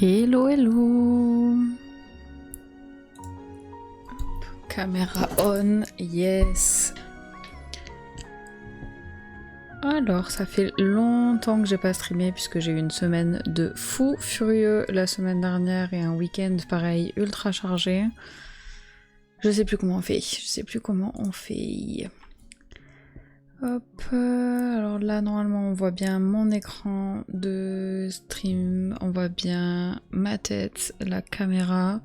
Hello, hello. Caméra on, yes. Alors, ça fait longtemps que j'ai pas streamé puisque j'ai eu une semaine de fou furieux la semaine dernière et un week-end pareil ultra chargé. Je sais plus comment on fait. Hop, alors là normalement on voit bien mon écran de stream, on voit bien ma tête, la caméra.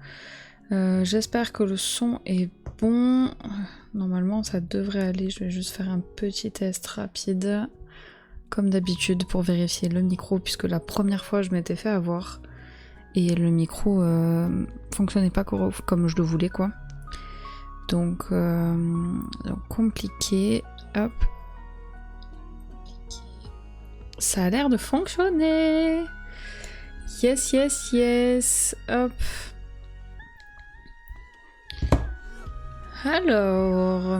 J'espère que le son est bon. Normalement ça devrait aller, je vais juste faire un petit test rapide comme d'habitude pour vérifier le micro puisque la première fois je m'étais fait avoir et le micro fonctionnait pas comme je le voulais quoi. Donc compliqué, hop. Ça a l'air de fonctionner. Yes, yes, yes. Hop. Alors,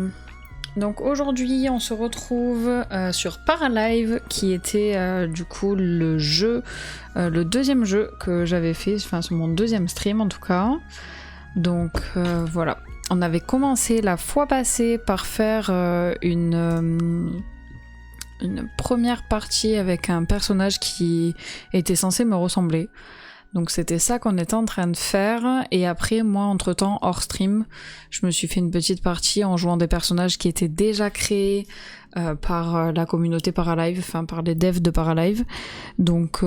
donc aujourd'hui on se retrouve sur Paralive qui était du coup le jeu, le deuxième jeu que j'avais fait, enfin sur mon deuxième stream en tout cas. Donc voilà, on avait commencé la fois passée par faire une première partie avec un personnage qui était censé me ressembler. Donc c'était ça qu'on était en train de faire, et après moi entre temps hors stream je me suis fait une petite partie en jouant des personnages qui étaient déjà créés par la communauté Paralive, enfin par les devs de Paralive. Donc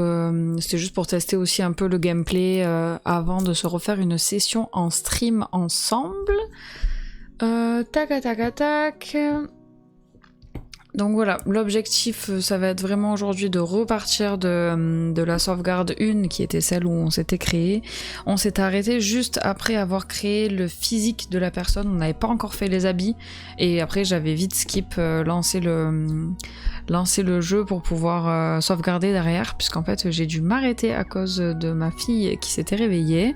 c'était juste pour tester aussi un peu le gameplay avant de se refaire une session en stream ensemble. Tac. Donc voilà, l'objectif ça va être vraiment aujourd'hui de repartir de la sauvegarde 1 qui était celle où on s'était créé. On s'était arrêté juste après avoir créé le physique de la personne, on n'avait pas encore fait les habits et après j'avais vite skip lancé le jeu pour pouvoir sauvegarder derrière puisqu'en fait j'ai dû m'arrêter à cause de ma fille qui s'était réveillée.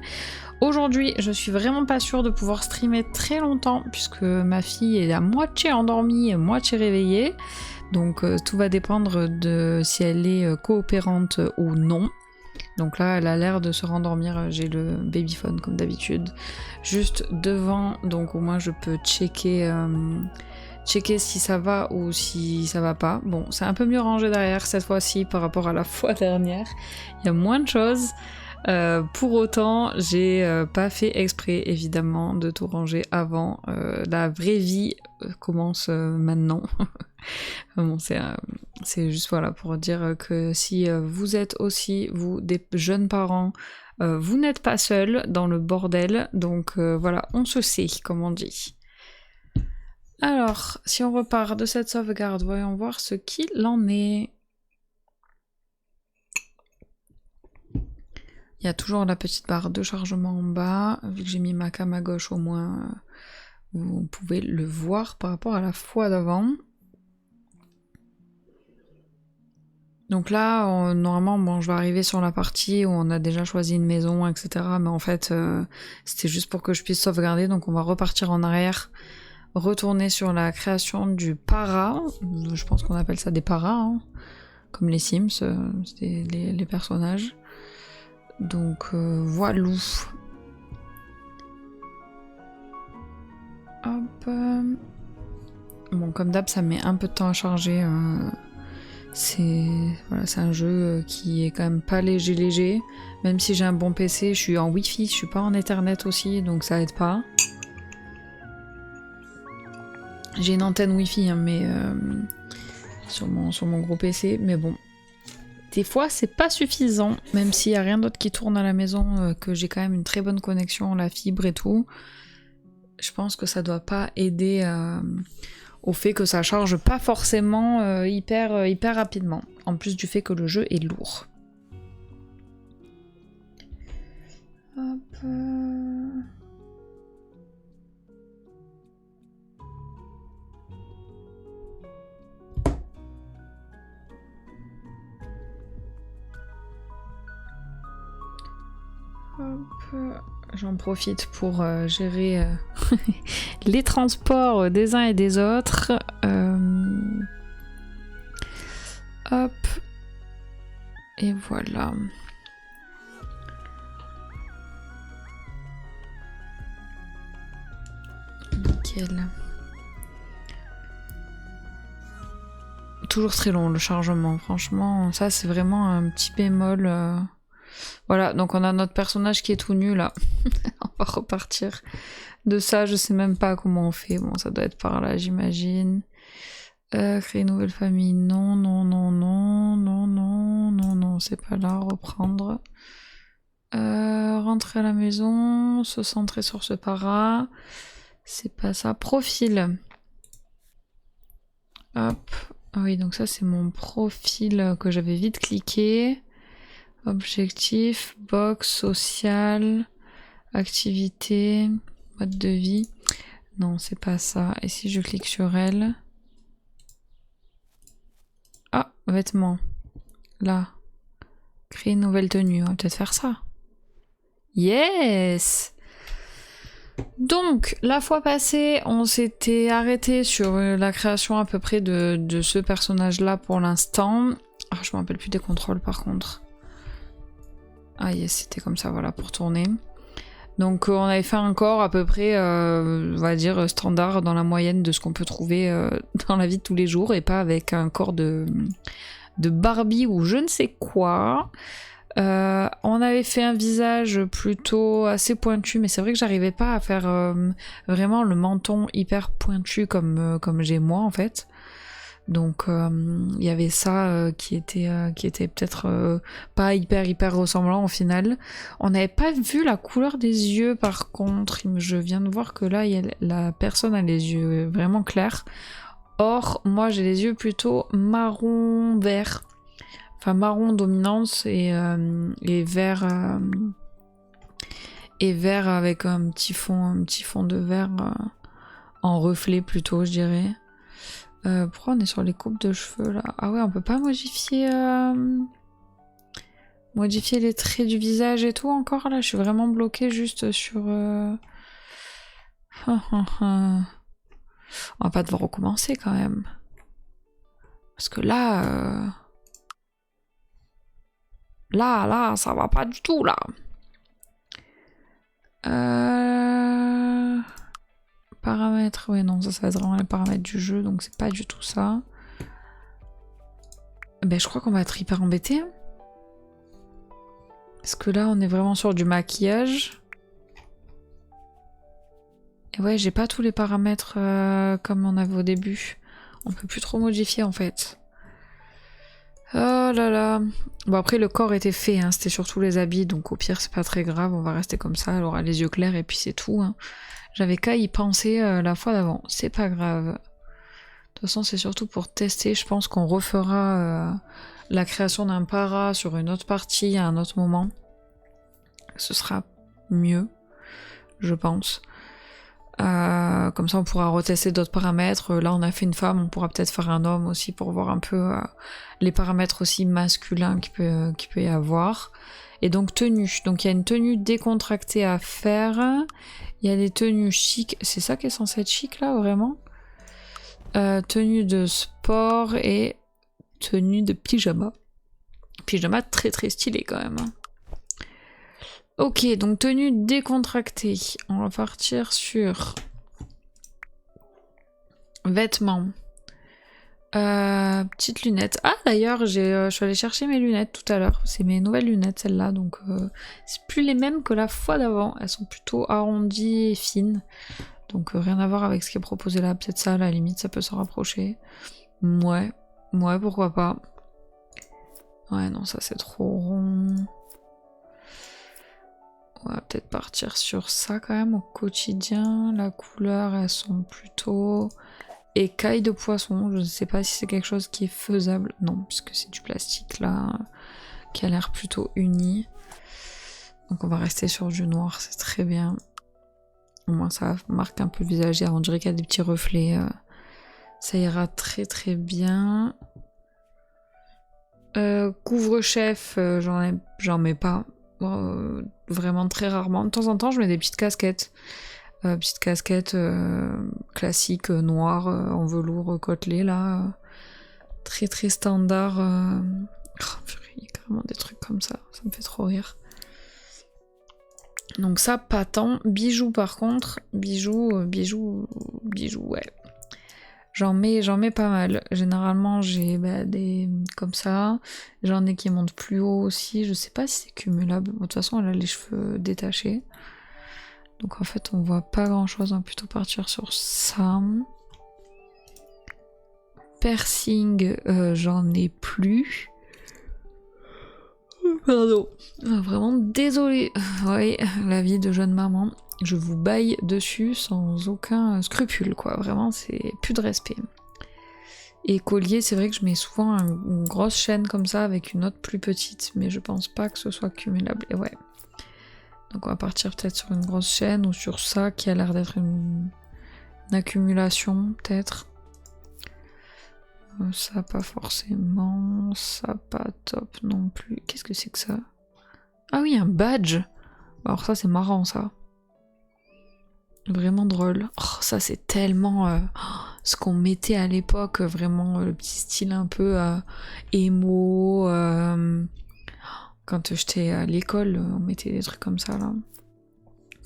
Aujourd'hui, je suis vraiment pas sûre de pouvoir streamer très longtemps puisque ma fille est à moitié endormie et moitié réveillée. Donc tout va dépendre de si elle est coopérante ou non. Donc là, elle a l'air de se rendormir. J'ai le babyphone comme d'habitude juste devant, donc au moins je peux checker si ça va ou si ça va pas. Bon, c'est un peu mieux rangé derrière cette fois-ci par rapport à la fois dernière. Il y a moins de choses. Pour autant, j'ai pas fait exprès évidemment de tout ranger avant. La vraie vie commence maintenant. Bon, c'est juste voilà pour dire que si vous êtes aussi vous des jeunes parents, vous n'êtes pas seuls dans le bordel. Donc voilà, on se sait comme on dit. Alors, si on repart de cette sauvegarde, voyons voir ce qu'il en est. Il y a toujours la petite barre de chargement en bas. Vu que j'ai mis ma cam à gauche, au moins vous pouvez le voir par rapport à la fois d'avant. Donc là, normalement, bon, je vais arriver sur la partie où on a déjà choisi une maison, etc. Mais en fait, c'était juste pour que je puisse sauvegarder. Donc on va repartir en arrière, retourner sur la création du para. Je pense qu'on appelle ça des paras, hein, comme les Sims, c'était les personnages. Donc voilou. Hop. Bon, comme d'hab, ça met un peu de temps à charger. C'est un jeu qui est quand même pas léger. Même si j'ai un bon PC, je suis en Wi-Fi, je suis pas en Ethernet aussi, donc ça aide pas. J'ai une antenne Wi-Fi, hein, mais sur mon gros PC, mais bon. Des fois, c'est pas suffisant, même s'il y a rien d'autre qui tourne à la maison, que j'ai quand même une très bonne connexion, la fibre et tout. Je pense que ça doit pas aider au fait que ça charge pas forcément hyper rapidement. En plus du fait que le jeu est lourd. Hop. Hop. J'en profite pour gérer les transports des uns et des autres. Hop. Et voilà. Nickel. Toujours très long le chargement, franchement, ça c'est vraiment un petit bémol. Voilà, donc on a notre personnage qui est tout nu là. On va repartir de ça, je sais même pas comment on fait. Bon, ça doit être par là, j'imagine. Créer une nouvelle famille, non, non, non, non, non, non, non, non, c'est pas là, reprendre. Rentrer à la maison, se centrer sur ce para. C'est pas ça. Profil. Hop. Ah oui, donc ça c'est mon profil que j'avais vite cliqué. Objectif, box, social, activité, mode de vie. Non, c'est pas ça. Et si je clique sur elle? Ah, vêtements. Là. Créer une nouvelle tenue. On va peut-être faire ça. Yes! Donc, la fois passée, on s'était arrêté sur la création à peu près de ce personnage-là pour l'instant. Ah, je me rappelle plus des contrôles par contre. Ah yes, c'était comme ça, voilà, pour tourner. Donc on avait fait un corps à peu près, on va dire, standard dans la moyenne de ce qu'on peut trouver dans la vie de tous les jours, et pas avec un corps de Barbie ou je ne sais quoi. On avait fait un visage plutôt assez pointu, mais c'est vrai que j'arrivais pas à faire vraiment le menton hyper pointu comme j'ai moi en fait. Donc il y avait ça qui était peut-être pas hyper ressemblant au final. On n'avait pas vu la couleur des yeux par contre. Je viens de voir que là la personne a les yeux vraiment clairs. Or moi j'ai les yeux plutôt marron vert. Enfin marron dominance et vert avec un petit fond de vert en reflet plutôt je dirais. Pourquoi on est sur les coupes de cheveux là? Ah ouais, on peut pas modifier les traits du visage et tout encore là? Je suis vraiment bloquée juste sur... On va pas devoir recommencer quand même. Parce que là... Là, ça va pas du tout là. Paramètres, ouais non, ça va être vraiment les paramètres du jeu, donc c'est pas du tout ça. Ben je crois qu'on va être hyper embêté. Parce que là on est vraiment sur du maquillage. Et ouais, j'ai pas tous les paramètres comme on avait au début. On peut plus trop modifier en fait. Oh là là. Bon après le corps était fait, hein, c'était surtout les habits, donc au pire c'est pas très grave, on va rester comme ça, elle aura les yeux clairs et puis c'est tout. Hein. J'avais qu'à y penser la fois d'avant, c'est pas grave. De toute façon c'est surtout pour tester, je pense qu'on refera la création d'un para sur une autre partie à un autre moment. Ce sera mieux, je pense. Comme ça on pourra retester d'autres paramètres. Là on a fait une femme, on pourra peut-être faire un homme aussi pour voir un peu les paramètres aussi masculins qu'il peut y avoir. Et donc tenue, donc il y a une tenue décontractée à faire, il y a des tenues chic, c'est ça qui est censé être chic là vraiment, tenue de sport et tenue de pyjama. Pyjama très très stylé quand même. Hein. Ok, donc tenue décontractée. On va partir sur vêtements. Petites lunettes. Ah d'ailleurs, je suis allée chercher mes lunettes tout à l'heure. C'est mes nouvelles lunettes celles-là, donc c'est plus les mêmes que la fois d'avant. Elles sont plutôt arrondies et fines. Donc rien à voir avec ce qui est proposé là. Peut-être ça, à la limite, ça peut se rapprocher. Ouais, pourquoi pas. Ouais, non, ça c'est trop rond. On va peut-être partir sur ça quand même au quotidien. La couleur, elles sont plutôt écailles de poisson. Je ne sais pas si c'est quelque chose qui est faisable. Non, puisque c'est du plastique là, qui a l'air plutôt uni. Donc on va rester sur du noir, c'est très bien. Au moins ça marque un peu le visage. On dirait qu'il y a des petits reflets. Ça ira très très bien. Couvre-chef, j'en mets pas. Vraiment très rarement. De temps en temps, je mets des petites casquettes. Petites casquettes classiques, noires, en velours côtelé, là. Très très standard. Oh, il y a carrément des trucs comme ça. Ça me fait trop rire. Donc ça, pas tant. Bijoux par contre, bijoux, ouais. J'en mets pas mal. Généralement, j'ai des comme ça. J'en ai qui montent plus haut aussi. Je sais pas si c'est cumulable. De toute façon, elle a les cheveux détachés. Donc en fait, on voit pas grand chose. On va plutôt partir sur ça. Piercing, j'en ai plus. Pardon. Vraiment désolée. Oui, la vie de jeune maman. Je vous baille dessus sans aucun scrupule, quoi. Vraiment, c'est plus de respect. Et collier, c'est vrai que je mets souvent une grosse chaîne comme ça avec une autre plus petite, mais je pense pas que ce soit cumulable. Et ouais. Donc on va partir peut-être sur une grosse chaîne ou sur ça qui a l'air d'être une accumulation, peut-être. Ça pas forcément, ça pas top non plus. Qu'est-ce que c'est que ça? Ah oui, un badge. Alors ça c'est marrant ça. Vraiment drôle. Oh, ça c'est tellement ce qu'on mettait à l'époque, vraiment le petit style un peu émo. Quand j'étais à l'école, on mettait des trucs comme ça là.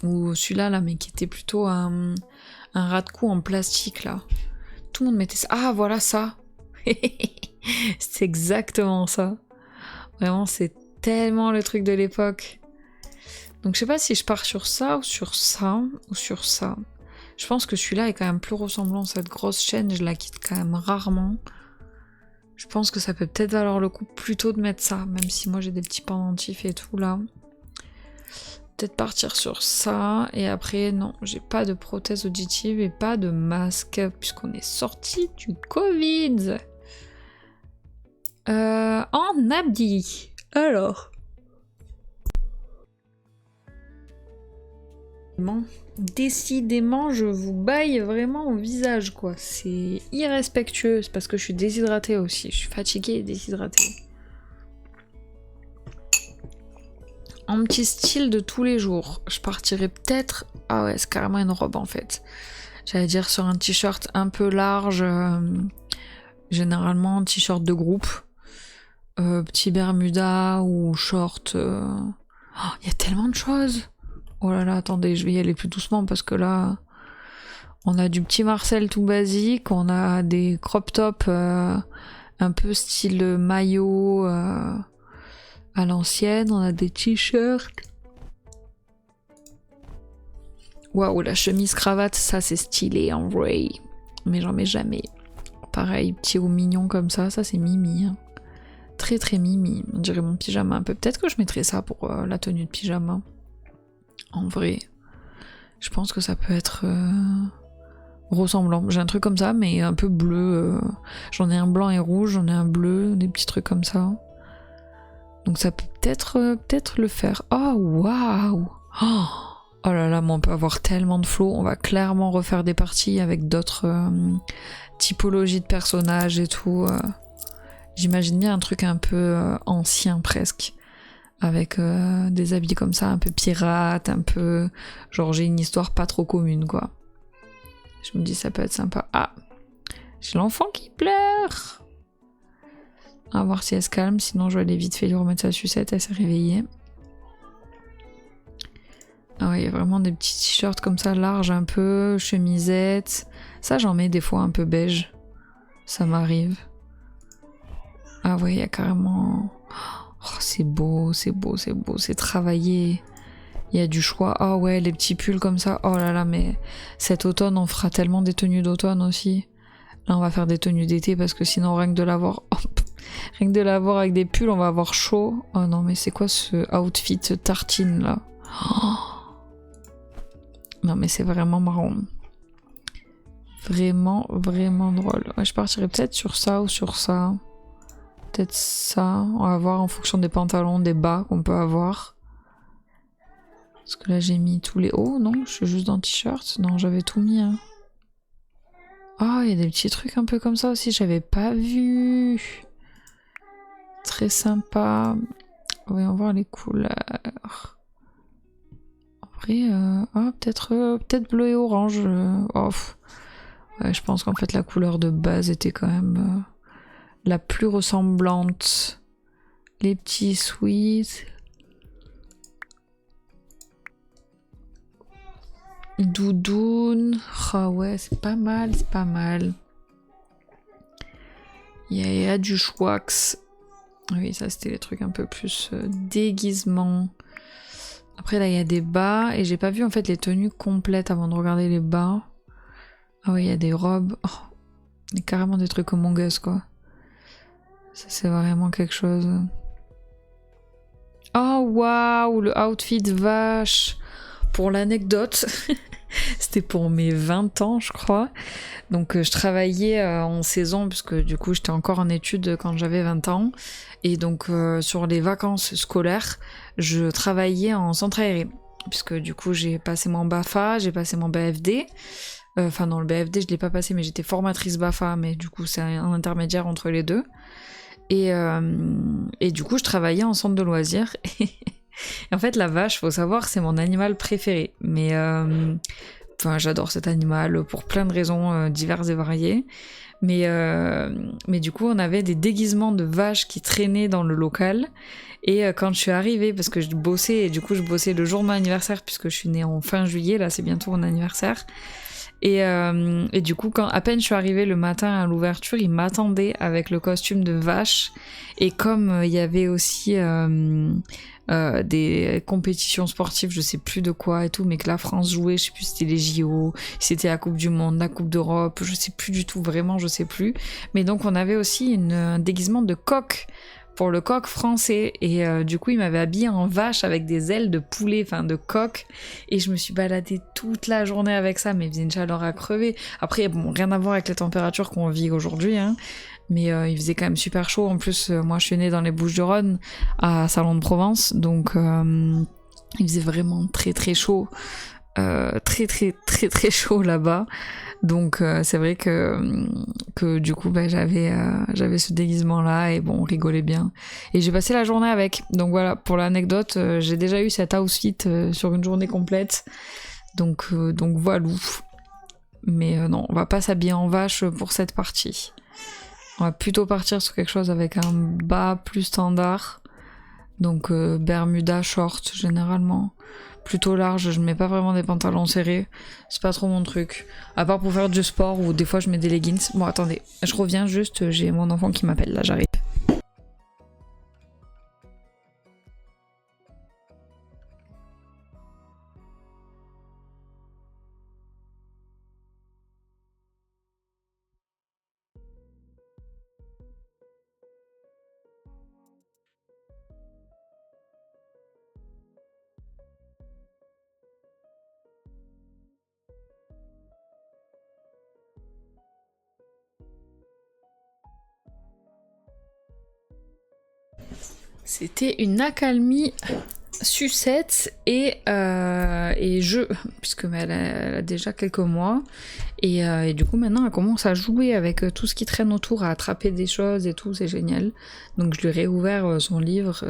Ou celui-là là, mais qui était plutôt un ras de cou en plastique là. Tout le monde mettait ça. Ah voilà ça. C'est exactement ça. Vraiment, c'est tellement le truc de l'époque. Donc je sais pas si je pars sur ça ou sur ça ou sur ça. Je pense que celui-là est quand même plus ressemblant. Cette grosse chaîne, je la quitte quand même rarement. Je pense que ça peut peut-être valoir le coup plutôt de mettre ça, même si moi j'ai des petits pendentifs et tout là. Peut-être partir sur ça. Et après, non, j'ai pas de prothèse auditive et pas de masque puisqu'on est sorti du Covid. En habit. Alors. Décidément, je vous baille vraiment au visage, quoi. C'est irrespectueux. C'est parce que je suis déshydratée aussi. Je suis fatiguée et déshydratée. En petit style de tous les jours, je partirais peut-être... Ah ouais, c'est carrément une robe, en fait. J'allais dire sur un t-shirt un peu large. Généralement, t-shirt de groupe. Petit bermuda ou short. Oh, y a tellement de choses. Oh là là, attendez, je vais y aller plus doucement parce que là, on a du petit Marcel tout basique, on a des crop tops un peu style maillot à l'ancienne, on a des t-shirts. Waouh, la chemise cravate, ça c'est stylé en vrai, mais j'en mets jamais. Pareil, petit ou mignon comme ça c'est mimi. Hein. Très très mimi, on dirait mon pyjama un peu. Peut-être que je mettrais ça pour la tenue de pyjama. En vrai, je pense que ça peut être ressemblant. J'ai un truc comme ça, mais un peu bleu. J'en ai un blanc et rouge, j'en ai un bleu, des petits trucs comme ça. Donc ça peut peut-être le faire. Oh, waouh! Oh là là, mais on peut avoir tellement de flow. On va clairement refaire des parties avec d'autres typologies de personnages et tout. J'imagine bien un truc un peu ancien presque. Avec des habits comme ça, un peu pirate, un peu... Genre j'ai une histoire pas trop commune, quoi. Je me dis ça peut être sympa. Ah, j'ai l'enfant qui pleure. On va voir si elle se calme, sinon je vais aller vite fait lui remettre sa sucette, elle s'est réveillée. Ah ouais, il y a vraiment des petits t-shirts comme ça, larges un peu, chemisettes. Ça j'en mets des fois un peu beige. Ça m'arrive. Ah ouais, il y a carrément... Oh, c'est beau, c'est beau, c'est beau, c'est travaillé. Il y a du choix. Ah ouais, les petits pulls comme ça. Oh là là, mais cet automne, on fera tellement des tenues d'automne aussi. Là, on va faire des tenues d'été parce que sinon, rien que de l'avoir... rien que de l'avoir avec des pulls, on va avoir chaud. Oh non, mais c'est quoi ce outfit tartine, là? Oh. Non, mais c'est vraiment marrant. Vraiment, vraiment drôle. Ouais, je partirais peut-être sur ça ou sur ça. Peut-être ça, on va voir en fonction des pantalons, des bas qu'on peut avoir. Parce que là j'ai mis tous les hauts, non? Je suis juste dans le t-shirt. Non, j'avais tout mis. Hein. Ah, il y a des petits trucs un peu comme ça aussi, j'avais pas vu. Très sympa. Voyons voir les couleurs. Après, peut-être bleu et orange. Ouais, je pense qu'en fait la couleur de base était quand même... la plus ressemblante. Les petits sweats. Doudoune. Ah ouais, c'est pas mal, c'est pas mal. Il y a du Schwax. Oui, ça c'était les trucs un peu plus déguisement. Après là il y a des bas et j'ai pas vu en fait les tenues complètes avant de regarder les bas. Ah oui, il y a des robes. Oh, il y a carrément des trucs Among Us quoi. Ça c'est vraiment quelque chose. Oh waouh, le outfit vache. Pour l'anecdote, c'était pour mes 20 ans je crois. Donc je travaillais en saison puisque du coup j'étais encore en études quand j'avais 20 ans. Et donc sur les vacances scolaires, je travaillais en centre aéré. Puisque du coup j'ai passé mon BAFA, j'ai passé mon BFD. Enfin non, le BFD je l'ai pas passé mais j'étais formatrice BAFA, mais du coup c'est un intermédiaire entre les deux. Et du coup je travaillais en centre de loisirs. En fait la vache, faut savoir, c'est mon animal préféré. Mais enfin, j'adore cet animal pour plein de raisons diverses et variées. Mais du coup, on avait des déguisements de vaches qui traînaient dans le local. Et quand je suis arrivée, parce que je bossais, et du coup, je bossais le jour de mon anniversaire, puisque je suis née en fin juillet, là, c'est bientôt mon anniversaire. Et du coup, quand à peine je suis arrivée le matin à l'ouverture, ils m'attendaient avec le costume de vache. Et comme il y avait aussi des compétitions sportives, je sais plus de quoi et tout, mais que la France jouait, je sais plus si c'était les JO, si c'était la Coupe du Monde, la Coupe d'Europe, je sais plus du tout, vraiment je sais plus. Mais donc on avait aussi un déguisement de coq pour le coq français et du coup il m'avait habillée en vache avec des ailes de poulet, enfin de coq, et je me suis baladée toute la journée avec ça, mais il faisait une chaleur à crever. Après bon, rien à voir avec les températures qu'on vit aujourd'hui, hein. Mais il faisait quand même super chaud. En plus, moi je suis née dans les Bouches-du-Rhône, à Salon de Provence, donc il faisait vraiment très très chaud. Très très très très chaud là-bas. Donc c'est vrai que du coup bah, j'avais ce déguisement là et bon on rigolait bien. Et j'ai passé la journée avec. Donc voilà, pour l'anecdote, j'ai déjà eu cet outfit sur une journée complète. Donc voilà. Mais non, on va pas s'habiller en vache pour cette partie. On va plutôt partir sur quelque chose avec un bas plus standard. Donc Bermuda, short généralement. Plutôt large, je mets pas vraiment des pantalons serrés. C'est pas trop mon truc. À part pour faire du sport ou des fois je mets des leggings. Bon attendez, je reviens juste, j'ai mon enfant qui m'appelle, là j'arrive. C'était une accalmie sucette et jeu, puisque elle a déjà quelques mois. Et du coup maintenant elle commence à jouer avec tout ce qui traîne autour, à attraper des choses et tout, c'est génial. Donc je lui ai réouvert son livre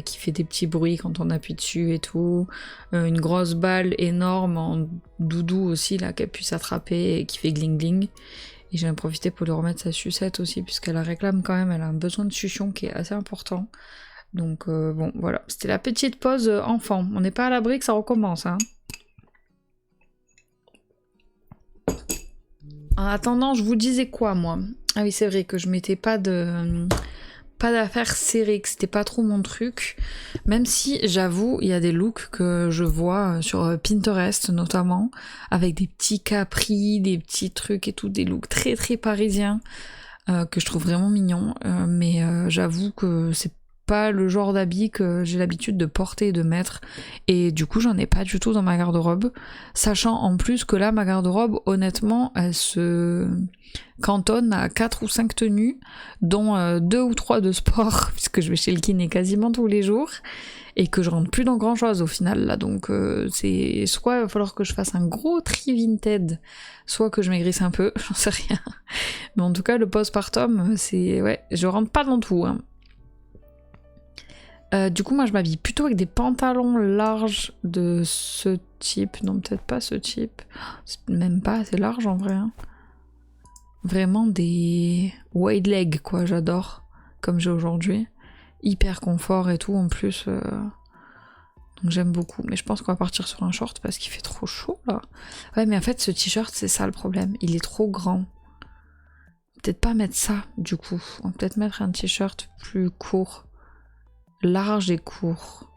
qui fait des petits bruits quand on appuie dessus et tout. Une grosse balle énorme en doudou aussi là qu'elle puisse attraper et qui fait gling gling. Et j'ai profité pour lui remettre sa sucette aussi, puisqu'elle la réclame quand même, elle a un besoin de succion qui est assez important. Donc bon voilà, c'était la petite pause enfant. On n'est pas à l'abri que ça recommence, hein. En attendant, je vous disais quoi moi? Ah oui, c'est vrai que je mettais pas d'affaires serrées, que c'était pas trop mon truc. Même si, j'avoue, il y a des looks que je vois sur Pinterest notamment, avec des petits capris, des petits trucs et tout, des looks très très parisiens, que je trouve vraiment mignons. Mais j'avoue que c'est pas le genre d'habit que j'ai l'habitude de porter et de mettre, et du coup j'en ai pas du tout dans ma garde-robe, sachant en plus que là ma garde-robe honnêtement elle se cantonne à 4 ou 5 tenues, dont 2 ou 3 de sport puisque je vais chez le kiné quasiment tous les jours et que je rentre plus dans grand chose au final là. Donc c'est soit il va falloir que je fasse un gros tri Vinted, soit que je maigrisse un peu, j'en sais rien, mais en tout cas le postpartum c'est ouais, je rentre pas dans tout, hein. Du coup moi je m'habille plutôt avec des pantalons larges de ce type, non peut-être pas ce type, c'est même pas assez large en vrai, hein. Vraiment des wide leg quoi, j'adore, comme j'ai aujourd'hui, hyper confort et tout en plus, Donc j'aime beaucoup. Mais je pense qu'on va partir sur un short parce qu'il fait trop chaud là. Ouais, mais en fait, ce t-shirt, c'est ça le problème. Il est trop grand. Peut-être pas mettre ça du coup. On va peut-être mettre un t-shirt plus court. Large et court.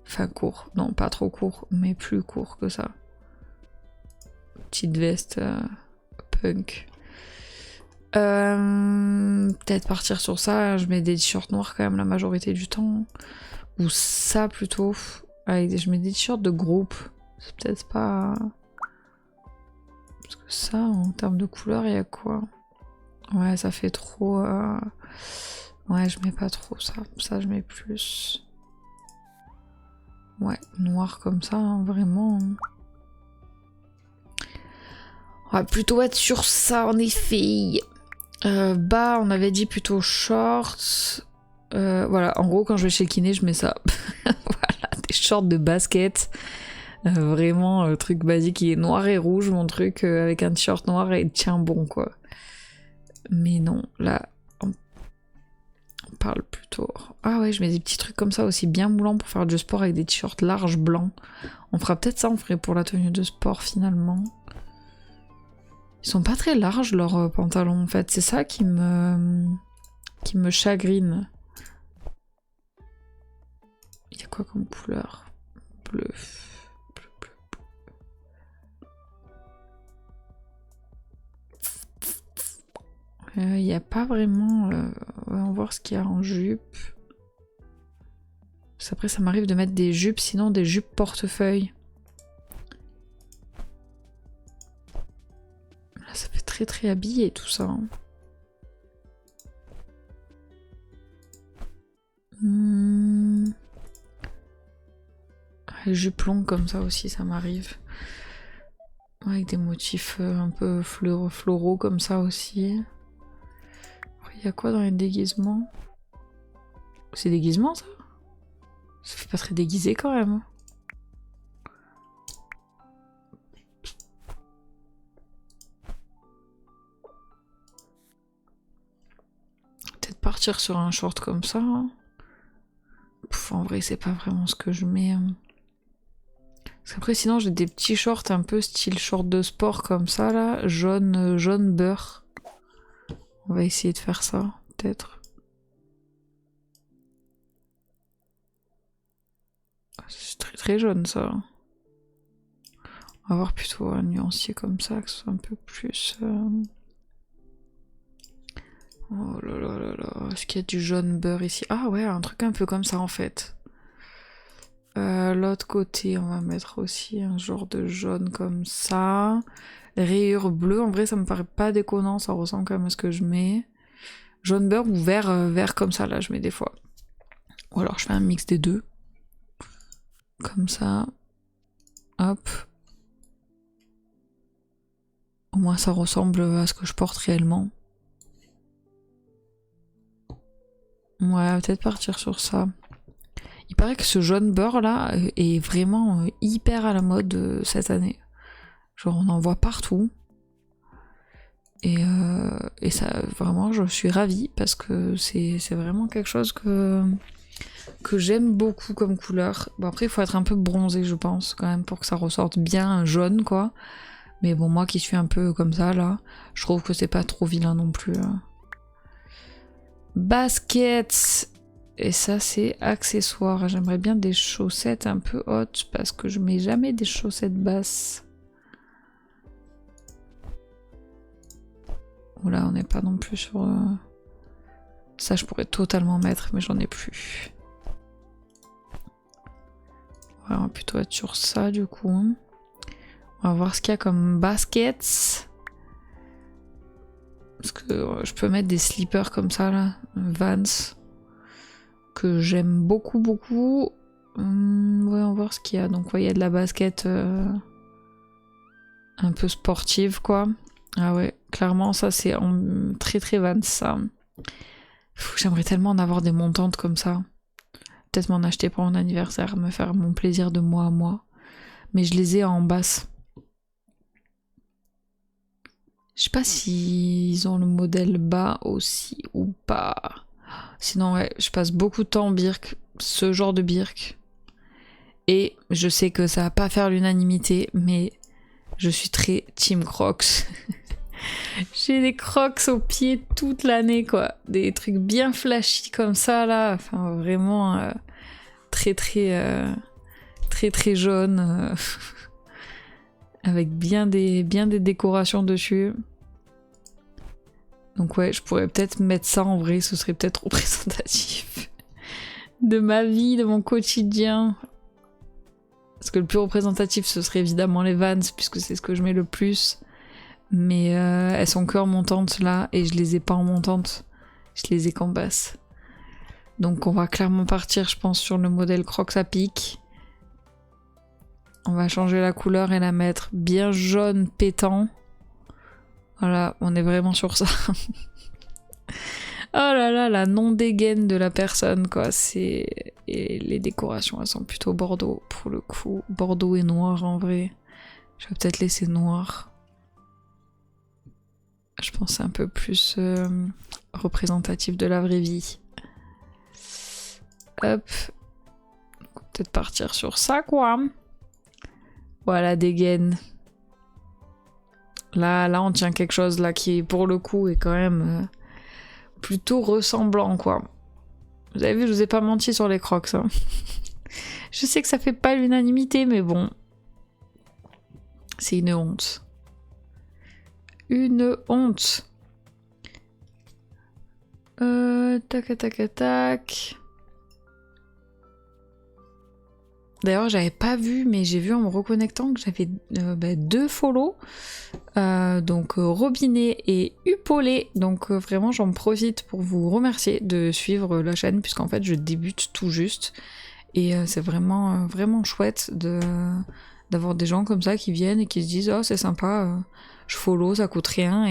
Enfin court. Non, pas trop court, mais plus court que ça. Petite veste punk. Peut-être partir sur ça. Je mets des t-shirts noirs quand même la majorité du temps. Ou ça plutôt. Je mets des t-shirts de groupe. C'est peut-être pas... Parce que ça, en termes de couleur, il y a quoi? Ouais, ça fait trop... Ouais, je mets pas trop ça. Ça, je mets plus. Ouais, noir comme ça, hein, vraiment. On va plutôt être sur ça, en effet. Bas, on avait dit plutôt shorts. Voilà, en gros, quand je vais chez le kiné, je mets ça. Voilà, des shorts de basket. Vraiment, le truc basique, il est noir et rouge, mon truc, avec un t-shirt noir et tient bon, quoi. Mais non, là, on parle plutôt... Ah ouais, je mets des petits trucs comme ça aussi, bien moulants pour faire du sport avec des t-shirts larges blancs. On fera peut-être ça, on ferait pour la tenue de sport, finalement. Ils sont pas très larges, leurs pantalons, en fait. C'est ça qui me chagrine. Il y a quoi comme couleur? Bleu. Il n'y a pas vraiment... on va voir ce qu'il y a en jupe. Parce qu'après, ça m'arrive de mettre des jupes, sinon des jupes portefeuille. Là, ça fait très très habillé tout ça. Hein. Les jupes longues comme ça aussi, ça m'arrive. Avec des motifs un peu floraux comme ça aussi. Il y a quoi dans les déguisements? C'est déguisement ça? Ça fait pas très déguisé quand même. Peut-être partir sur un short comme ça. Pff, en vrai, c'est pas vraiment ce que je mets. Parce qu'après, sinon, j'ai des petits shorts un peu style short de sport comme ça là, jaune beurre. On va essayer de faire ça, peut-être. C'est très très jaune ça. On va voir plutôt un nuancier comme ça, que ce soit un peu plus... Oh là là là là, est-ce qu'il y a du jaune beurre ici? Ah ouais, un truc un peu comme ça en fait. L'autre côté, on va mettre aussi un genre de jaune comme ça. Rayures bleues, en vrai ça me paraît pas déconnant, ça ressemble quand même à ce que je mets. Jaune beurre ou vert, vert comme ça, là je mets des fois. Ou alors je fais un mix des deux. Comme ça. Hop. Au moins ça ressemble à ce que je porte réellement. Ouais, peut-être partir sur ça. Il paraît que ce jaune beurre là est vraiment hyper à la mode cette année. Genre on en voit partout. Et ça, vraiment, je suis ravie parce que c'est vraiment quelque chose que j'aime beaucoup comme couleur. Bon après, il faut être un peu bronzé, je pense, quand même, pour que ça ressorte bien jaune, quoi. Mais bon, moi qui suis un peu comme ça, là, je trouve que c'est pas trop vilain non plus. Baskets. Et ça, c'est accessoire. J'aimerais bien des chaussettes un peu hautes parce que je mets jamais des chaussettes basses. Oula, on n'est pas non plus sur... Ça, je pourrais totalement mettre, mais j'en ai plus. Ouais, on va plutôt être sur ça, du coup. On va voir ce qu'il y a comme baskets. Parce que je peux mettre des slippers comme ça, là. Vans. Que j'aime beaucoup, beaucoup. Ouais, on va voir ce qu'il y a. Donc, ouais, il y a de la basket un peu sportive, quoi. Ah ouais, clairement, ça, c'est très, très Vans, ça. J'aimerais tellement en avoir des montantes comme ça. Peut-être m'en acheter pour mon anniversaire, me faire mon plaisir de moi à moi. Mais je les ai en basse. Je sais pas s'ils ont le modèle bas aussi ou pas. Sinon, ouais, je passe beaucoup de temps en birk. Ce genre de birk. Et je sais que ça va pas faire l'unanimité, mais je suis très team Crocs. J'ai des Crocs aux pieds toute l'année, quoi. Des trucs bien flashy comme ça, là. Enfin, vraiment très jaune. Avec bien des décorations dessus. Donc ouais, je pourrais peut-être mettre ça en vrai, ce serait peut-être représentatif de ma vie, de mon quotidien. Parce que le plus représentatif, ce serait évidemment les Vans, puisque c'est ce que je mets le plus. Mais elles sont que en montante là, et je les ai pas en montante. Je les ai qu'en basse. Donc on va clairement partir, je pense, sur le modèle Crocs à pic. On va changer la couleur et la mettre bien jaune pétant. Voilà, on est vraiment sur ça. Oh là là, la non-dégaine de la personne, quoi. Et les décorations, elles sont plutôt bordeaux, pour le coup. Bordeaux et noir, en vrai. Je vais peut-être laisser noir. Je pense que c'est un peu plus représentatif de la vraie vie. Hop. On va peut-être partir sur ça, quoi. Voilà, dégaine. Là, on tient quelque chose là qui, pour le coup, est quand même plutôt ressemblant, quoi. Vous avez vu, je vous ai pas menti sur les Crocs. Hein. Je sais que ça fait pas l'unanimité, mais bon. C'est une honte. Une honte. Tac. D'ailleurs, j'avais pas vu, mais j'ai vu en me reconnectant que j'avais 2 follow. Donc Robinet et Upolé. Donc vraiment, j'en profite pour vous remercier de suivre la chaîne, puisqu'en fait, je débute tout juste. Et c'est vraiment, vraiment chouette d'avoir des gens comme ça qui viennent et qui se disent « Oh, c'est sympa, je follow, ça coûte rien. »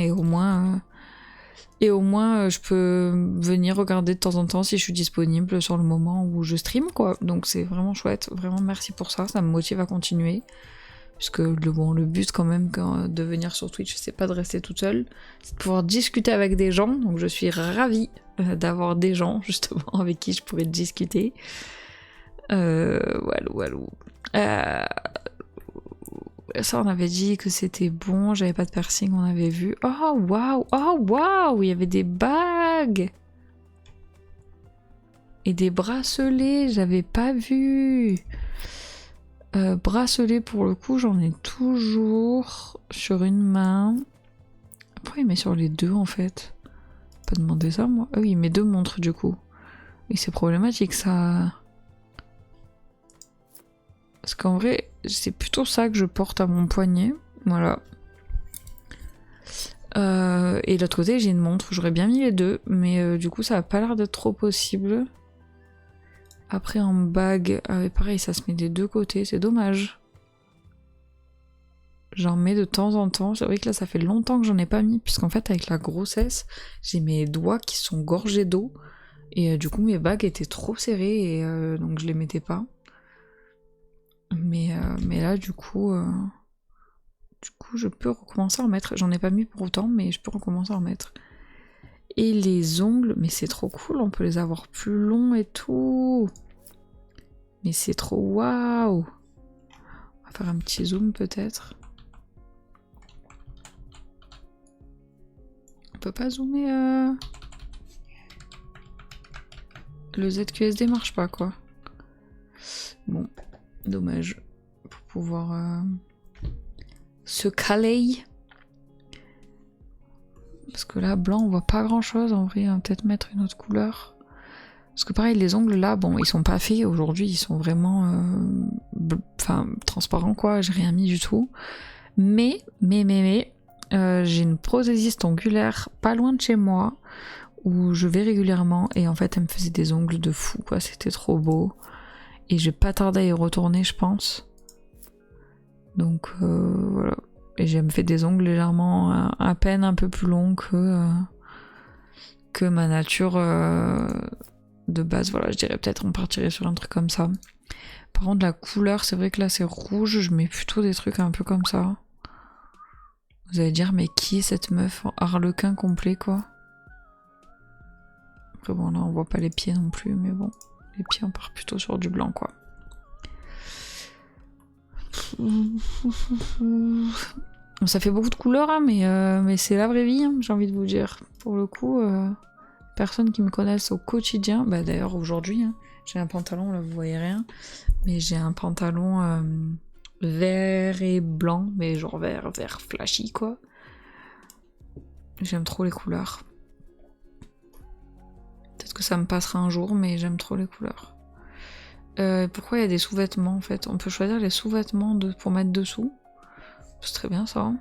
Et au moins, je peux venir regarder de temps en temps si je suis disponible sur le moment où je stream, quoi. Donc c'est vraiment chouette, vraiment merci pour ça, ça me motive à continuer. Puisque le but quand même de venir sur Twitch, c'est pas de rester toute seule, c'est de pouvoir discuter avec des gens. Donc je suis ravie d'avoir des gens justement avec qui je pourrais discuter. Walou. Ça, on avait dit que c'était bon, j'avais pas de piercing, on avait vu. Oh waouh, il y avait des bagues et des bracelets, j'avais pas vu. Bracelet, pour le coup, j'en ai toujours sur une main. Pourquoi il met sur les deux, en fait? Pas demander ça, moi. Ah oui, il met 2 montres, du coup. Et c'est problématique, ça. Parce qu'en vrai, c'est plutôt ça que je porte à mon poignet. Voilà. Et de l'autre côté, j'ai une montre. J'aurais bien mis les 2, mais du coup, ça a pas l'air d'être trop possible. Après, en bague, pareil, ça se met des 2 côtés. C'est dommage. J'en mets de temps en temps. C'est vrai que là, ça fait longtemps que j'en ai pas mis, puisqu'en fait, avec la grossesse, j'ai mes doigts qui sont gorgés d'eau. Et du coup, mes bagues étaient trop serrées, et donc je les mettais pas. Mais là, du coup, je peux recommencer à en mettre. J'en ai pas mis pour autant, mais je peux recommencer à en mettre. Et les ongles, mais c'est trop cool, on peut les avoir plus longs et tout. Mais c'est trop waouh. On va faire un petit zoom peut-être. On peut pas zoomer Le ZQSD marche pas, quoi. Bon, dommage. Pour pouvoir se caler. Parce que là, blanc, on voit pas grand chose. En vrai, on va peut-être mettre une autre couleur. Parce que pareil, les ongles là, bon, ils sont pas faits aujourd'hui. Ils sont vraiment transparents, quoi. J'ai rien mis du tout. Mais j'ai une prothésiste ongulaire pas loin de chez moi. Où je vais régulièrement. Et en fait, elle me faisait des ongles de fou, quoi. C'était trop beau. Et j'ai pas tardé à y retourner, je pense. Donc, voilà. Et j'ai me fait des ongles légèrement à peine un peu plus longs que ma nature de base. Voilà, je dirais peut-être on partirait sur un truc comme ça. Par contre, la couleur, c'est vrai que là c'est rouge, je mets plutôt des trucs un peu comme ça. Vous allez dire, mais qui est cette meuf en harlequin complet, quoi? Après bon, là on voit pas les pieds non plus, mais bon, les pieds on part plutôt sur du blanc, quoi. Ça fait beaucoup de couleurs, hein, mais c'est la vraie vie, hein, j'ai envie de vous dire. Pour le coup, personnes qui me connaissent au quotidien, bah d'ailleurs aujourd'hui, hein, j'ai un pantalon, là vous voyez rien, mais j'ai un pantalon vert et blanc, mais genre vert flashy quoi. J'aime trop les couleurs. Peut-être que ça me passera un jour, mais j'aime trop les couleurs. Pourquoi il y a des sous-vêtements en fait? On peut choisir les sous-vêtements pour mettre dessous. C'est très bien ça. Hein.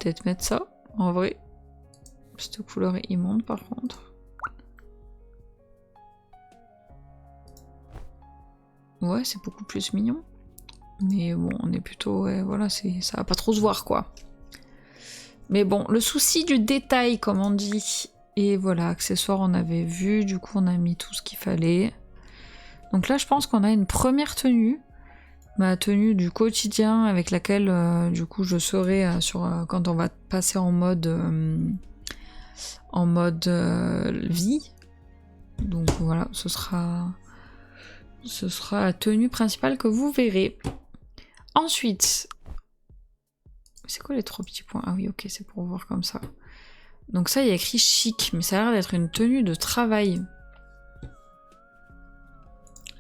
Peut-être mettre ça, en vrai. Cette couleur est immonde par contre. Ouais, c'est beaucoup plus mignon. Mais bon, on est plutôt... Ouais, voilà, ça va pas trop se voir quoi. Mais bon, le souci du détail, comme on dit. Et voilà, accessoires, on avait vu. Du coup, on a mis tout ce qu'il fallait. Donc là, je pense qu'on a une première tenue. Ma tenue du quotidien avec laquelle, du coup, je serai quand on va passer en mode vie. Donc voilà, ce sera la tenue principale que vous verrez. Ensuite, c'est quoi les 3 petits points? Ah oui, ok, c'est pour voir comme ça. Donc ça, il y a écrit chic, mais ça a l'air d'être une tenue de travail.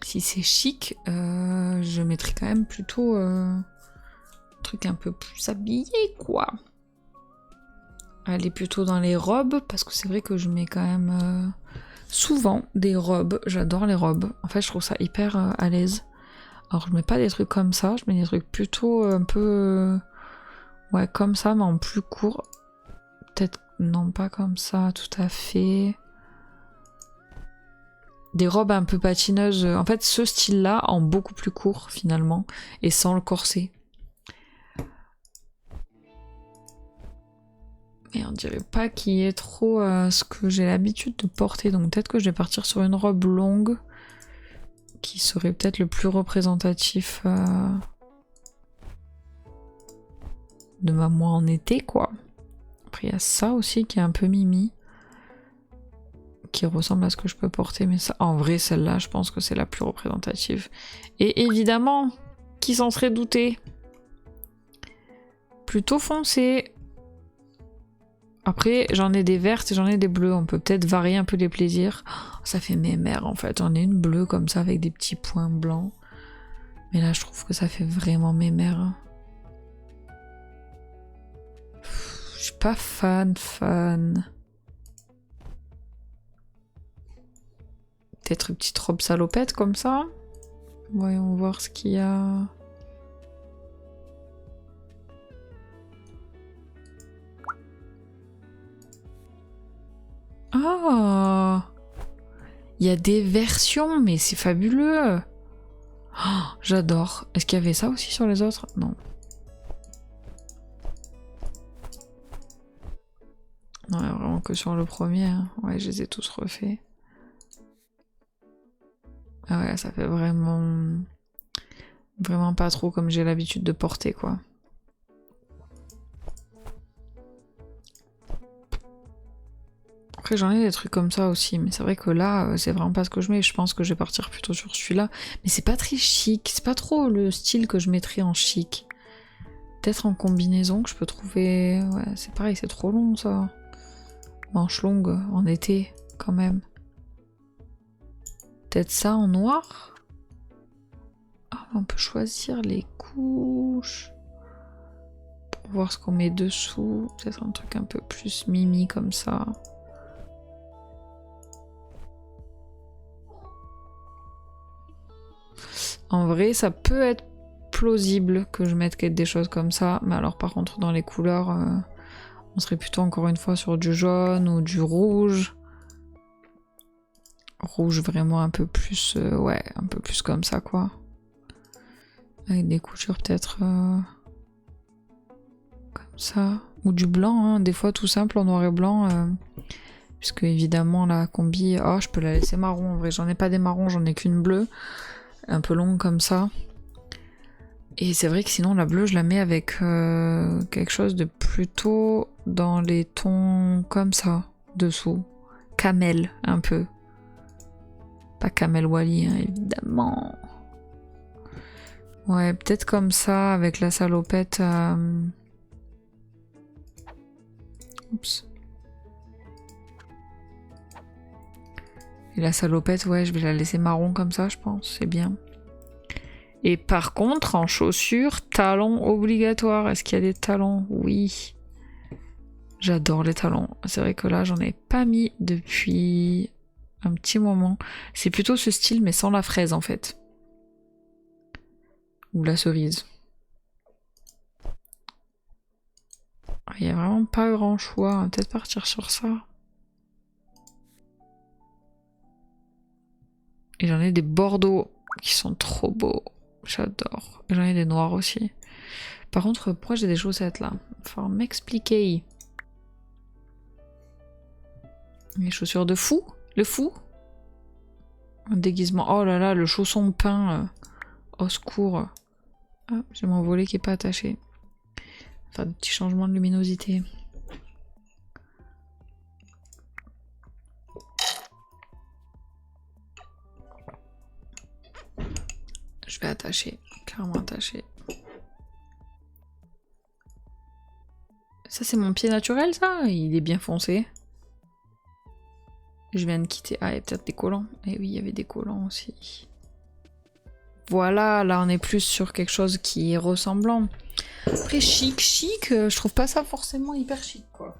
Si c'est chic, je mettrais quand même plutôt un truc un peu plus habillé, quoi. Aller plutôt dans les robes, parce que c'est vrai que je mets quand même souvent des robes. J'adore les robes. En fait, je trouve ça hyper à l'aise. Alors, je mets pas des trucs comme ça, je mets des trucs plutôt un peu... ouais, comme ça, mais en plus court. Peut-être, non, pas comme ça, tout à fait. Des robes un peu patineuses. En fait, ce style-là, en beaucoup plus court, finalement, et sans le corset. Et on dirait pas qu'il y ait trop ce que j'ai l'habitude de porter, donc peut-être que je vais partir sur une robe longue, qui serait peut-être le plus représentatif de ma moi en été, quoi. Après, il y a ça aussi qui est un peu mimi, qui ressemble à ce que je peux porter, mais ça, en vrai, celle-là, je pense que c'est la plus représentative. Et évidemment, qui s'en serait douté? Plutôt foncé. Après, j'en ai des vertes et j'en ai des bleues. On peut peut-être varier un peu les plaisirs. Oh, ça fait mémère en fait. J'en ai une bleue comme ça avec des petits points blancs. Mais là, je trouve que ça fait vraiment mémère. Je suis pas fan. Peut-être une petite robe salopette comme ça. Voyons voir ce qu'il y a. Ah, il y a des versions, mais c'est fabuleux. Oh, j'adore. Est-ce qu'il y avait ça aussi sur les autres? Non. Non, vraiment que sur le premier. Hein. Ouais, je les ai tous refaits. Ah ouais, ça fait vraiment pas trop comme j'ai l'habitude de porter, quoi. Après, j'en ai des trucs comme ça aussi, mais c'est vrai que là, c'est vraiment pas ce que je mets. Je pense que je vais partir plutôt sur celui-là. Mais c'est pas très chic, c'est pas trop le style que je mettrais en chic. Peut-être en combinaison que je peux trouver... Ouais, c'est pareil, c'est trop long, ça. Manche longue, en été, quand même. Peut-être ça en noir? Ah, on peut choisir les couches. Pour voir ce qu'on met dessous. Peut-être un truc un peu plus mimi comme ça. En vrai, ça peut être plausible que je mette des choses comme ça. Mais alors par contre, dans les couleurs, on serait plutôt encore une fois sur du jaune ou du rouge. Rouge vraiment un peu plus... ouais, un peu plus comme ça, quoi. Avec des coutures peut-être... comme ça. Ou du blanc, hein. Des fois tout simple en noir et blanc. Puisque évidemment la combi... Oh, je peux la laisser marron en vrai. J'en ai pas des marrons, j'en ai qu'une bleue. Un peu longue comme ça. Et c'est vrai que sinon la bleue je la mets avec quelque chose de plutôt dans les tons comme ça, dessous. Camel un peu. Pas Kamel Wally, hein, évidemment. Ouais, peut-être comme ça, avec la salopette. Oups. Et la salopette, ouais, je vais la laisser marron comme ça, je pense. C'est bien. Et par contre, en chaussures, talons obligatoires. Est-ce qu'il y a des talons? Oui. J'adore les talons. C'est vrai que là, j'en ai pas mis depuis un petit moment. C'est plutôt ce style, mais sans la fraise, en fait. Ou la cerise. Il n'y a vraiment pas grand choix. On va peut-être partir sur ça. Et j'en ai des bordeaux qui sont trop beaux. J'adore. Et j'en ai des noirs aussi. Par contre, pourquoi j'ai des chaussettes là? Faut m'expliquer. Les chaussures de fou? Le fou? Un déguisement. Oh là là, le chausson peint. Au secours. Ah, j'ai mon volet qui est pas attaché. Enfin, des petits changements de luminosité. Je vais attacher. Clairement attacher. Ça, c'est mon pied naturel, ça? Il est bien foncé. Je viens de quitter. Ah, il y a peut-être des collants. Eh oui, il y avait des collants aussi. Voilà, là, on est plus sur quelque chose qui est ressemblant. Après, chic, je trouve pas ça forcément hyper chic, quoi.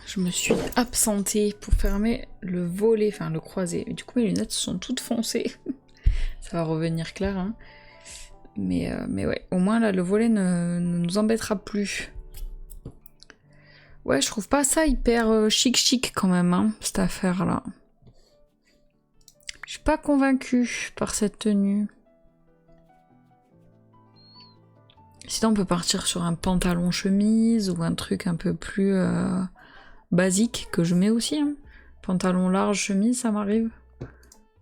Je me suis absentée pour fermer le volet, enfin le croisé. Du coup, mes lunettes sont toutes foncées. Ça va revenir clair, hein. Mais ouais, au moins là, le volet ne nous embêtera plus. Ouais, je trouve pas ça hyper chic quand même, hein, cette affaire-là. Je suis pas convaincue par cette tenue. Sinon, on peut partir sur un pantalon chemise ou un truc un peu plus basique que je mets aussi. Hein. Pantalon large, chemise, ça m'arrive.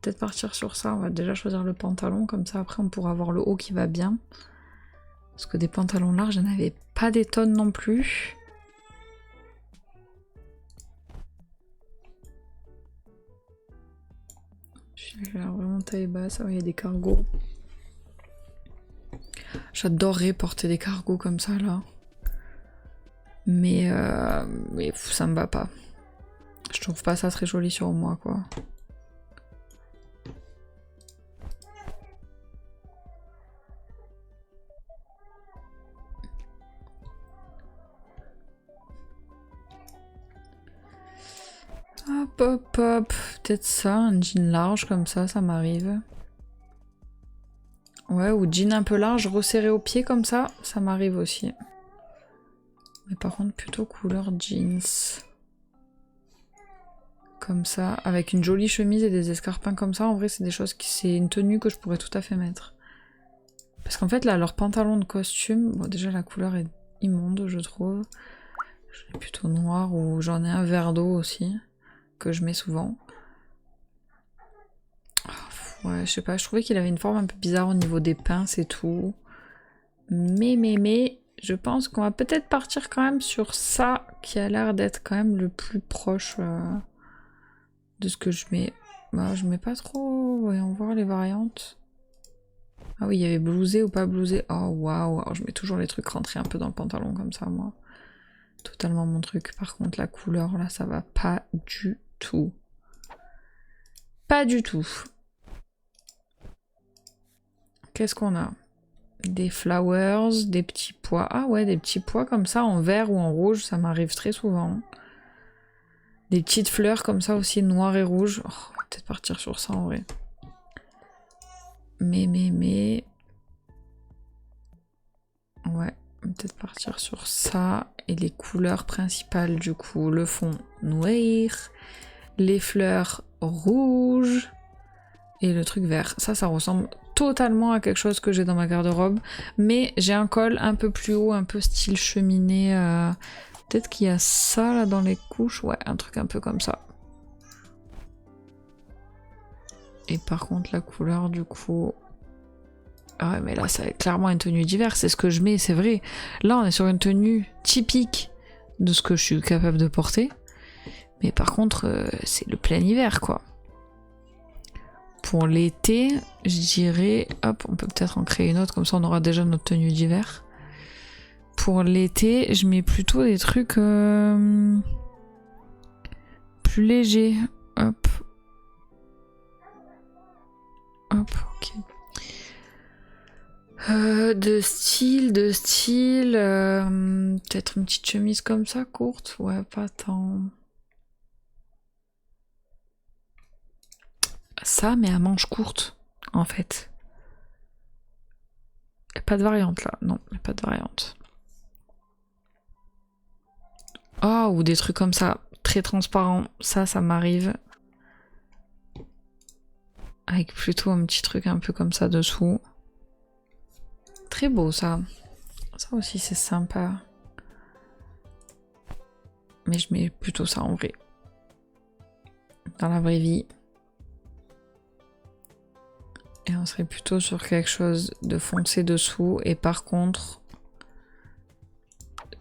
Peut-être partir sur ça. On va déjà choisir le pantalon, comme ça après on pourra avoir le haut qui va bien. Parce que des pantalons larges, je n'avais pas des tonnes non plus. J'ai l'air vraiment taille basse. Ah, il y a des cargos. J'adorerais porter des cargos comme ça là. Mais ça me va pas. Je trouve pas ça très joli sur moi, quoi. Hop, hop, hop. Peut-être ça, un jean large comme ça m'arrive. Ouais, ou jean un peu large, resserré au pied comme ça m'arrive aussi. Mais par contre, plutôt couleur jeans. Comme ça, avec une jolie chemise et des escarpins comme ça, en vrai, c'est des choses qui... C'est une tenue que je pourrais tout à fait mettre. Parce qu'en fait, là, leur pantalon de costume... Bon, déjà, la couleur est immonde, je trouve. J'en ai plutôt noir, ou j'en ai un vert d'eau aussi, que je mets souvent. Ouais, je sais pas, je trouvais qu'il avait une forme un peu bizarre au niveau des pinces et tout. Mais... Je pense qu'on va peut-être partir quand même sur ça, qui a l'air d'être quand même le plus proche de ce que je mets. Bah, je mets pas trop... Voyons voir les variantes. Ah oui, il y avait blousé ou pas blousé. Oh, waouh. Alors, je mets toujours les trucs rentrés un peu dans le pantalon comme ça, moi. Totalement mon truc. Par contre, la couleur, là, ça va pas du tout. Pas du tout. Qu'est-ce qu'on a ? Des flowers, des petits pois. Ah ouais, des petits pois comme ça en vert ou en rouge, ça m'arrive très souvent. Des petites fleurs comme ça aussi, noires et rouges. Oh, on va peut-être partir sur ça en vrai. Mais... Ouais, on va peut-être partir sur ça. Et les couleurs principales du coup, le fond noir, les fleurs rouges, Et le truc vert. Ça ressemble totalement à quelque chose que j'ai dans ma garde-robe. Mais j'ai un col un peu plus haut, un peu style cheminée. Peut-être qu'il y a ça là dans les couches. Ouais, un truc un peu comme ça. Et par contre, la couleur, du coup... Ah ouais, mais là, ça va être clairement une tenue d'hiver. C'est ce que je mets, c'est vrai. Là, on est sur une tenue typique de ce que je suis capable de porter. Mais par contre, c'est le plein hiver, quoi. Pour l'été, je dirais... Hop, on peut peut-être en créer une autre, comme ça on aura déjà notre tenue d'hiver. Pour l'été, je mets plutôt des trucs plus légers. Hop. Hop, ok. De style... peut-être une petite chemise comme ça, courte. Ouais, pas tant... Ça, mais à manches courtes, en fait. Y a pas de variante là, non, y a pas de variante. Oh, ou des trucs comme ça, très transparents, ça m'arrive. Avec plutôt un petit truc un peu comme ça dessous. Très beau ça. Ça aussi c'est sympa. Mais je mets plutôt ça en vrai. Dans la vraie vie. Et on serait plutôt sur quelque chose de foncé dessous. Et par contre,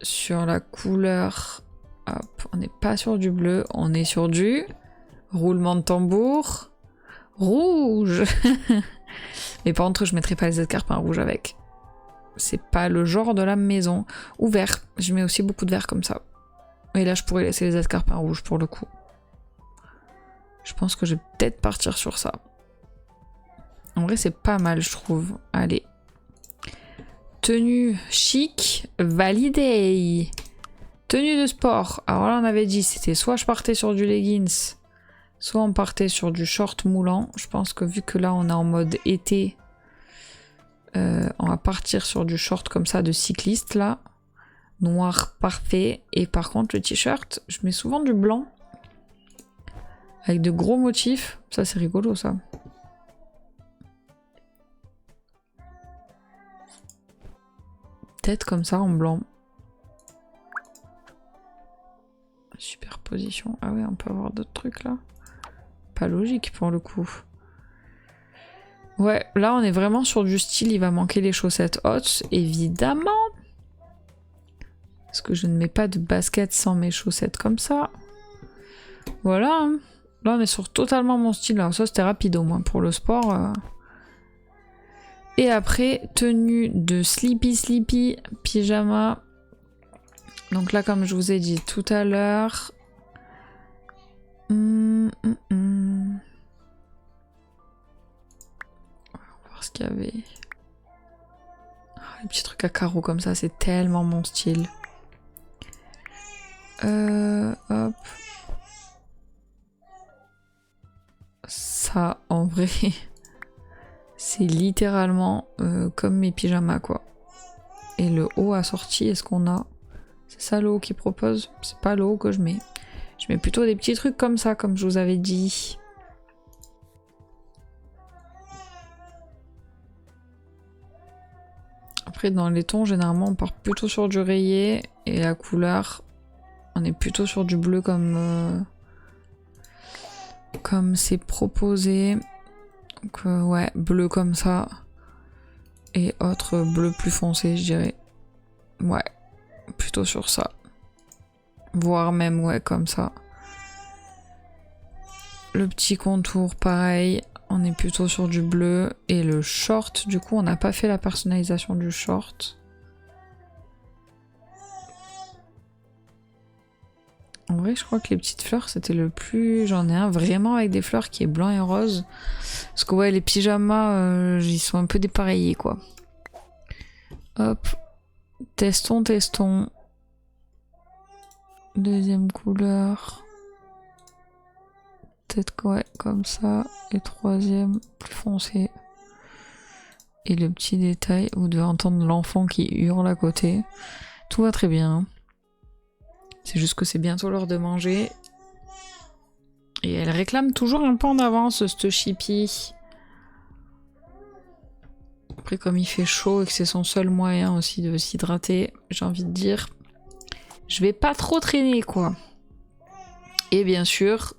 sur la couleur, hop, on n'est pas sur du bleu, on est sur du roulement de tambour rouge. Mais par contre, je mettrai pas les escarpins rouges avec. C'est pas le genre de la maison. Ou vert, je mets aussi beaucoup de vert comme ça. Et là, je pourrais laisser les escarpins rouges pour le coup. Je pense que je vais peut-être partir sur ça. En vrai, c'est pas mal, je trouve. Allez. Tenue chic, validée. Tenue de sport. Alors là, on avait dit, c'était soit je partais sur du leggings, soit on partait sur du short moulant. Je pense que vu que là, on est en mode été, on va partir sur du short comme ça de cycliste, là. Noir, parfait. Et par contre, le t-shirt, je mets souvent du blanc. Avec de gros motifs. Ça, c'est rigolo, ça. Peut-être comme ça, en blanc. Superposition. Ah ouais, on peut avoir d'autres trucs, là. Pas logique, pour le coup. Ouais, là, on est vraiment sur du style. Il va manquer les chaussettes hautes, évidemment. Parce que je ne mets pas de basket sans mes chaussettes comme ça. Voilà. Hein. Là, on est sur totalement mon style. Alors ça, c'était rapide au moins pour le sport. Et après, tenue de sleepy, pyjama. Donc là, comme je vous ai dit tout à l'heure... On va voir ce qu'il y avait. Les petits trucs à carreaux comme ça, c'est tellement mon style. Hop. Ça, en vrai, c'est littéralement comme mes pyjamas, quoi. Et le haut assorti, est-ce qu'on a... C'est ça le haut qu'ils proposent? C'est pas le haut que je mets. Je mets plutôt des petits trucs comme ça, comme je vous avais dit. Après, dans les tons, généralement, on part plutôt sur du rayé. Et la couleur, on est plutôt sur du bleu comme c'est proposé. Donc ouais, bleu comme ça. Et autre bleu plus foncé, je dirais. Ouais, plutôt sur ça. Voire même, ouais, comme ça. Le petit contour, pareil. On est plutôt sur du bleu. Et le short, du coup, on n'a pas fait la personnalisation du short. En vrai, je crois que les petites fleurs, c'était le plus... J'en ai un vraiment avec des fleurs qui est blanc et rose. Parce que ouais, les pyjamas, ils sont un peu dépareillés, quoi. Hop. Testons. Deuxième couleur. Peut-être ouais, comme ça. Et troisième, plus foncé. Et le petit détail, vous devez entendre l'enfant qui hurle à côté. Tout va très bien. C'est juste que c'est bientôt l'heure de manger. Et elle réclame toujours un peu en avance, cette chippie. Après, comme il fait chaud et que c'est son seul moyen aussi de s'hydrater, j'ai envie de dire, je vais pas trop traîner, quoi. Et bien sûr,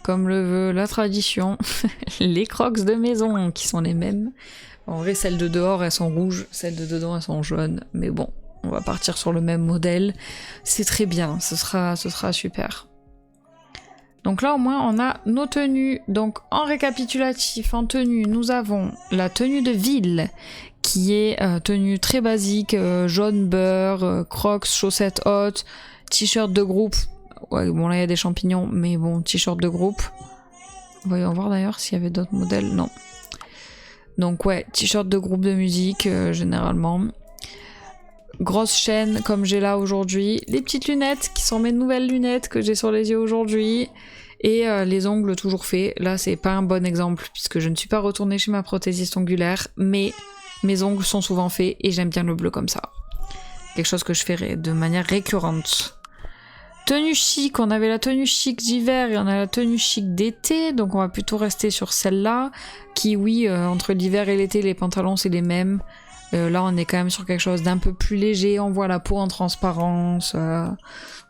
comme le veut la tradition, les crocs de maison, qui sont les mêmes. En vrai, celles de dehors, elles sont rouges, celles de dedans, elles sont jaunes. Mais bon, on va partir sur le même modèle. C'est très bien, ce sera super. Donc là, au moins, on a nos tenues. Donc, en récapitulatif, en tenue, nous avons la tenue de ville, qui est tenue très basique, jaune beurre, crocs, chaussettes hautes, t-shirt de groupe. Ouais, bon là il y a des champignons, mais bon, t-shirt de groupe. Voyons voir d'ailleurs s'il y avait d'autres modèles. Non. Donc ouais, t-shirt de groupe de musique, généralement. Grosse chaîne comme j'ai là aujourd'hui. Les petites lunettes qui sont mes nouvelles lunettes que j'ai sur les yeux aujourd'hui. Et les ongles toujours faits. Là c'est pas un bon exemple puisque je ne suis pas retournée chez ma prothésiste ongulaire, mais mes ongles sont souvent faits et j'aime bien le bleu comme ça. Quelque chose que je ferai de manière récurrente. Tenue chic, on avait la tenue chic d'hiver et on a la tenue chic d'été, donc on va plutôt rester sur celle-là, qui oui, entre l'hiver et l'été, les pantalons c'est les mêmes. Là on est quand même sur quelque chose d'un peu plus léger, on voit la peau en transparence,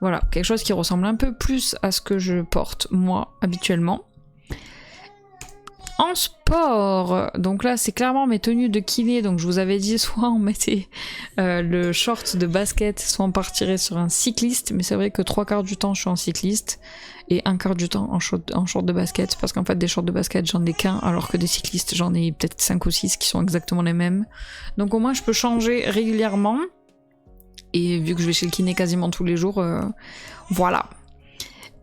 voilà, quelque chose qui ressemble un peu plus à ce que je porte moi habituellement. En sport, donc là c'est clairement mes tenues de kiné, donc je vous avais dit soit on mettait le short de basket, soit on partirait sur un cycliste, mais c'est vrai que 3/4 du temps je suis en cycliste et 1/4 du temps en short de basket, parce qu'en fait des shorts de basket j'en ai qu'un, alors que des cyclistes j'en ai peut-être 5 ou 6 qui sont exactement les mêmes. Donc au moins je peux changer régulièrement, et vu que je vais chez le kiné quasiment tous les jours, voilà.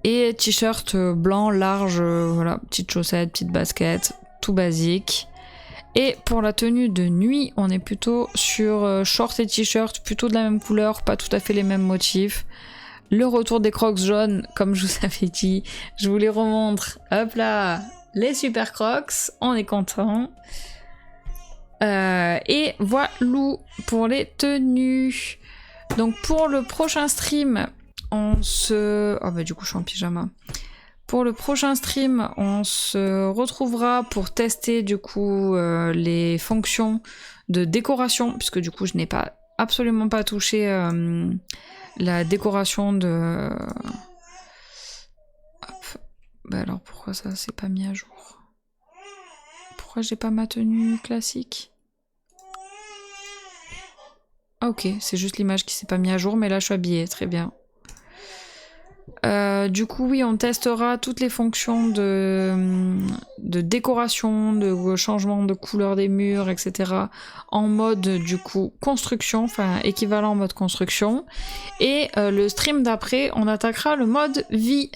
Et t-shirt blanc large, voilà, petites chaussettes, petites baskets, tout basique. Et pour la tenue de nuit, on est plutôt sur short et t-shirt, plutôt de la même couleur, pas tout à fait les mêmes motifs. Le retour des crocs jaunes, comme je vous avais dit, je vous les remontre. Hop là, les super crocs, on est content. Et voilà pour les tenues. Donc pour le prochain stream, on se... Oh bah du coup je suis en pyjama. Pour le prochain stream, on se retrouvera pour tester du coup les fonctions de décoration, puisque du coup je n'ai pas absolument pas touché la décoration de... Hop. Bah alors pourquoi ça c'est pas mis à jour? Pourquoi j'ai pas ma tenue classique? Ah ok, c'est juste l'image qui s'est pas mis à jour, mais là je suis habillée, très bien. Du coup oui, on testera toutes les fonctions de décoration, de changement de couleur des murs, etc. en mode du coup construction, enfin équivalent en mode construction. Et le stream d'après, on attaquera le mode vie.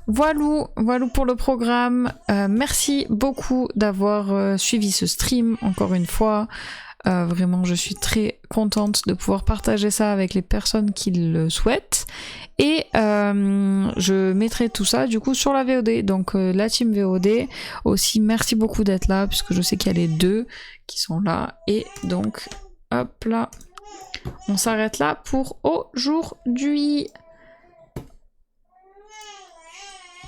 Voilà pour le programme. Merci beaucoup d'avoir suivi ce stream encore une fois. Vraiment, je suis très contente de pouvoir partager ça avec les personnes qui le souhaitent. Et je mettrai tout ça du coup sur la VOD. Donc la team VOD aussi, merci beaucoup d'être là, puisque je sais qu'il y a les deux qui sont là. Et donc, hop là, on s'arrête là pour aujourd'hui.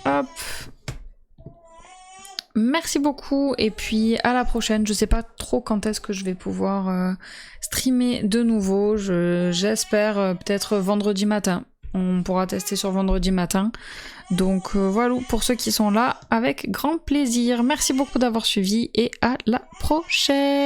Hop. Merci beaucoup et puis à la prochaine. Je sais pas trop quand est-ce que je vais pouvoir streamer de nouveau. J'espère peut-être vendredi matin. On pourra tester sur vendredi matin. Donc voilà pour ceux qui sont là, avec grand plaisir. Merci beaucoup d'avoir suivi et à la prochaine.